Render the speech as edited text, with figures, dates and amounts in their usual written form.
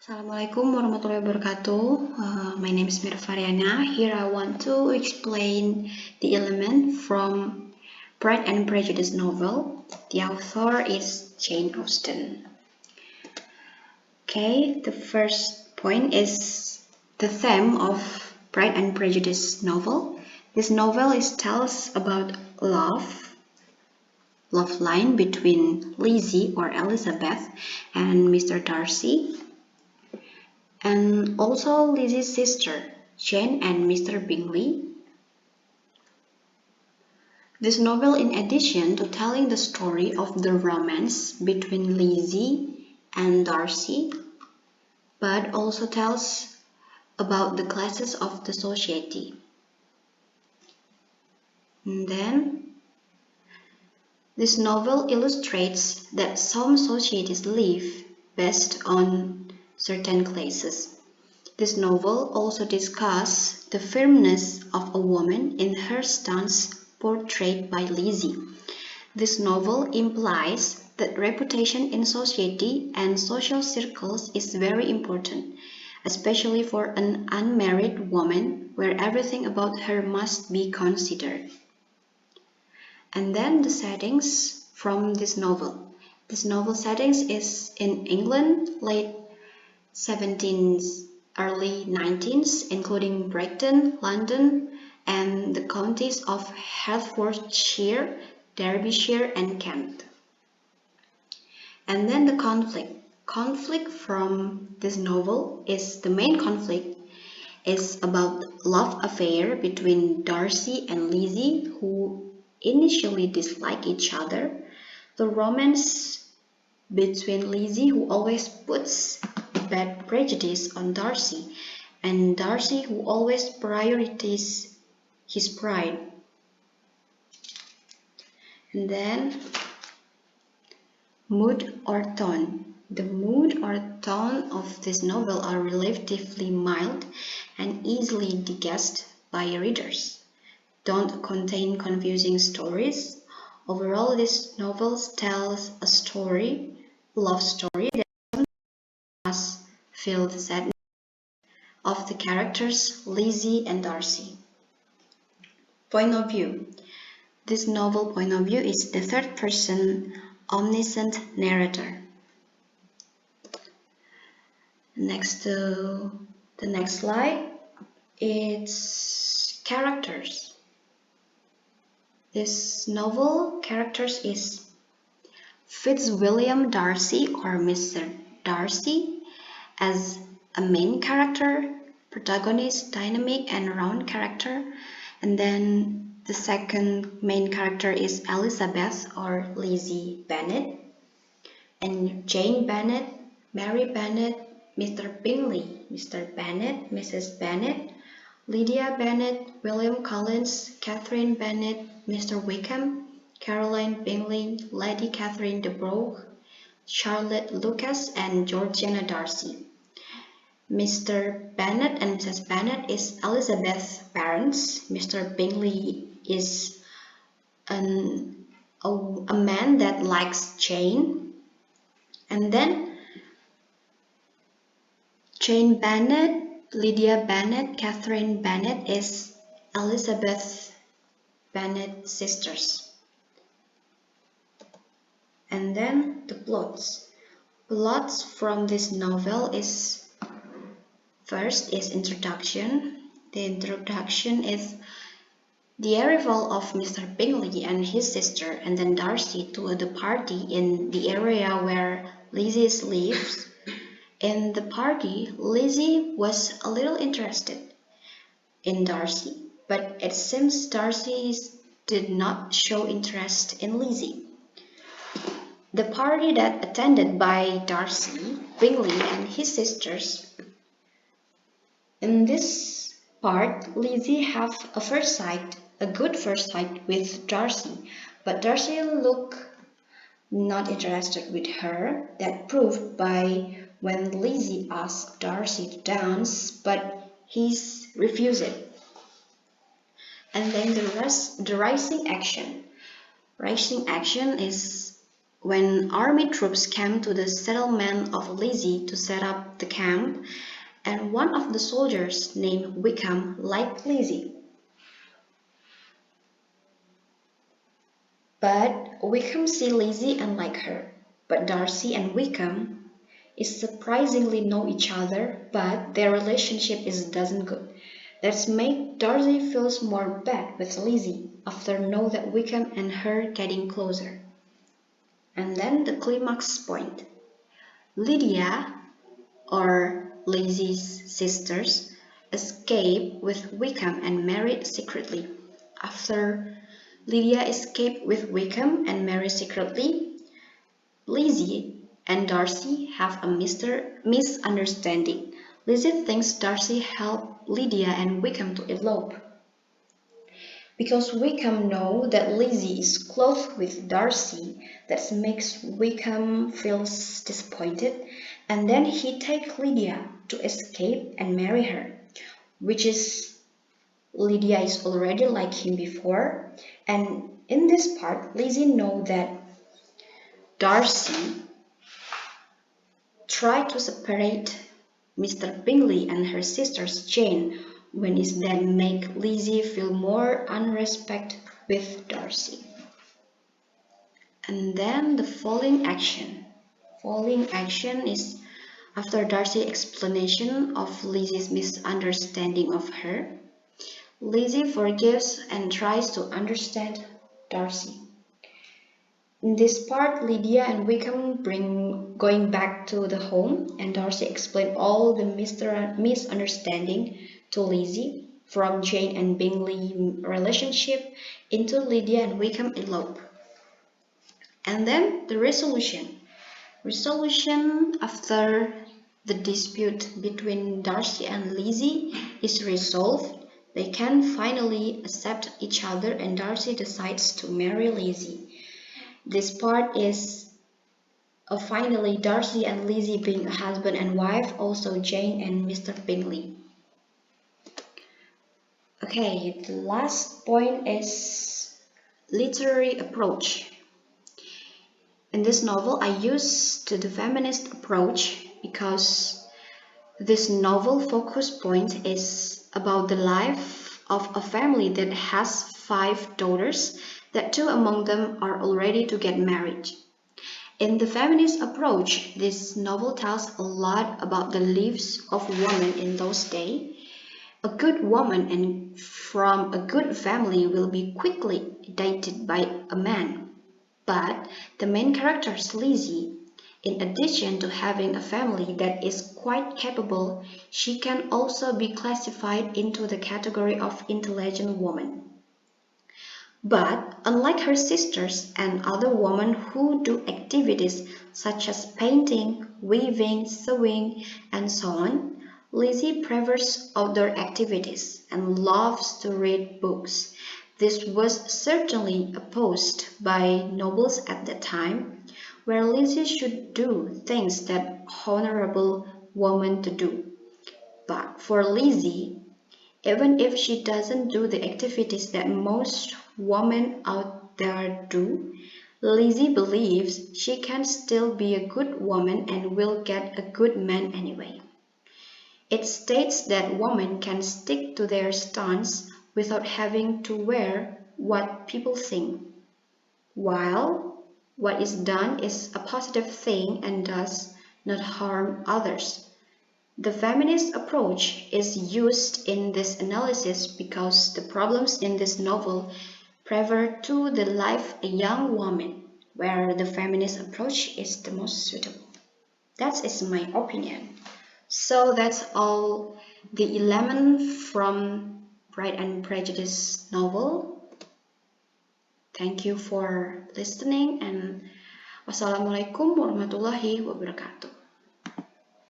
Assalamualaikum warahmatullahi wabarakatuh. My name is Mir Fariana. Here I want to explain the element from Pride and Prejudice novel. The author is Jane Austen. Okay, the first point is the theme of Pride and Prejudice novel. This novel tells about love line between Lizzie or Elizabeth and Mr. Darcy, and also Lizzie's sister, Jane and Mr. Bingley. This novel, in addition to telling the story of the romance between Lizzie and Darcy, but also tells about the classes of the society. And then, this novel illustrates that some societies live based on certain classes. This novel also discusses the firmness of a woman in her stance portrayed by Lizzie. This novel implies that reputation in society and social circles is very important, especially for an unmarried woman, where everything about her must be considered. And then the settings from this novel. This novel settings is in England, late 17th, early 19th, including Brighton, London, and the counties of Hertfordshire, Derbyshire, and Kent. And then the conflict. Conflict from this novel is the main conflict is about love affair between Darcy and Lizzie, who initially dislike each other. The romance between Lizzie, who always puts bad prejudice on Darcy, and Darcy, who always prioritizes his pride. And then mood or tone. The mood or tone of this novel are relatively mild and easily digested by readers. Don't contain confusing stories. Overall, this novel tells a love story that has feel the sadness of the characters Lizzie and Darcy. Point of view. This novel point of view is the third person omniscient narrator. Next to the next slide, it's characters. This novel characters is Fitzwilliam Darcy or Mr. Darcy as a main character, protagonist, dynamic and round character. And then the second main character is Elizabeth or Lizzie Bennet, and Jane Bennet, Mary Bennet, Mr. Bingley, Mr. Bennet, Mrs. Bennet, Lydia Bennet, William Collins, Catherine Bennet, Mr. Wickham, Caroline Bingley, Lady Catherine de Bourgh, Charlotte Lucas, and Georgiana Darcy. Mr. Bennet and Mrs. Bennet is Elizabeth's parents. Mr. Bingley is a man that likes Jane. And then Jane Bennet, Lydia Bennet, Catherine Bennet is Elizabeth Bennet's sisters. And then the plots. Plots from this novel is first is introduction. The introduction is the arrival of Mr. Bingley and his sister and then Darcy to the party in the area where Lizzie lives. In the party, Lizzie was a little interested in Darcy, but it seems Darcy did not show interest in Lizzie. The party that attended by Darcy, Bingley, and his sisters. In this part, Lizzie have a good first sight with Darcy, but Darcy looked not interested with her. That proved by when Lizzie asked Darcy to dance, but he refused it. And then the rising action. Rising action is when army troops came to the settlement of Lizzie to set up the camp, and one of the soldiers named Wickham liked Lizzie. But Wickham see Lizzie and like her. But Darcy and Wickham is surprisingly know each other, but their relationship doesn't good. That's make Darcy feels more bad with Lizzie after know that Wickham and her getting closer. And then the climax point. Lydia, or Lizzie's sisters, escape with Wickham and married secretly. After Lydia escaped with Wickham and married secretly, Lizzie and Darcy have a misunderstanding. Lizzie thinks Darcy helped Lydia and Wickham to elope. Because Wickham knows that Lizzie is close with Darcy, that makes Wickham feel disappointed, and then he takes Lydia to escape and marry her, which is Lydia is already like him before, and in this part, Lizzie knows that Darcy tried to separate Mr. Bingley and her sisters Jane when it that make Lizzie feel more unrespect with Darcy. And then the following action. Following action is after Darcy's explanation of Lizzie's misunderstanding of her. Lizzie forgives and tries to understand Darcy. In this part, Lydia and Wickham going back to the home, and Darcy explained all the misunderstanding to Lizzie, from Jane and Bingley relationship into Lydia and Wickham elope. And then the resolution. Resolution after the dispute between Darcy and Lizzie is resolved. They can finally accept each other, and Darcy decides to marry Lizzie. This part is finally Darcy and Lizzie being a husband and wife, also Jane and Mr. Bingley. Okay, the last point is literary approach. In this novel, I used the feminist approach because this novel focus point is about the life of a family that has 5 daughters, that 2 among them are already to get married. In the feminist approach, this novel tells a lot about the lives of women in those days. A good woman and from a good family will be quickly dated by a man. But the main character, Lizzie, in addition to having a family that is quite capable, she can also be classified into the category of intelligent woman. But unlike her sisters and other women who do activities such as painting, weaving, sewing, and so on, Lizzie prefers outdoor activities and loves to read books. This was certainly opposed by nobles at that time, where Lizzie should do things that honorable women to do. But for Lizzie, even if she doesn't do the activities that most women out there do, Lizzie believes she can still be a good woman and will get a good man anyway. It states that women can stick to their stance without having to wear what people think, while what is done is a positive thing and does not harm others. The feminist approach is used in this analysis because the problems in this novel refer to the life of a young woman, where the feminist approach is the most suitable. That is my opinion. So that's all the 11 from Pride and Prejudice novel. Thank you for listening, and wassalamualaikum warahmatullahi wabarakatuh.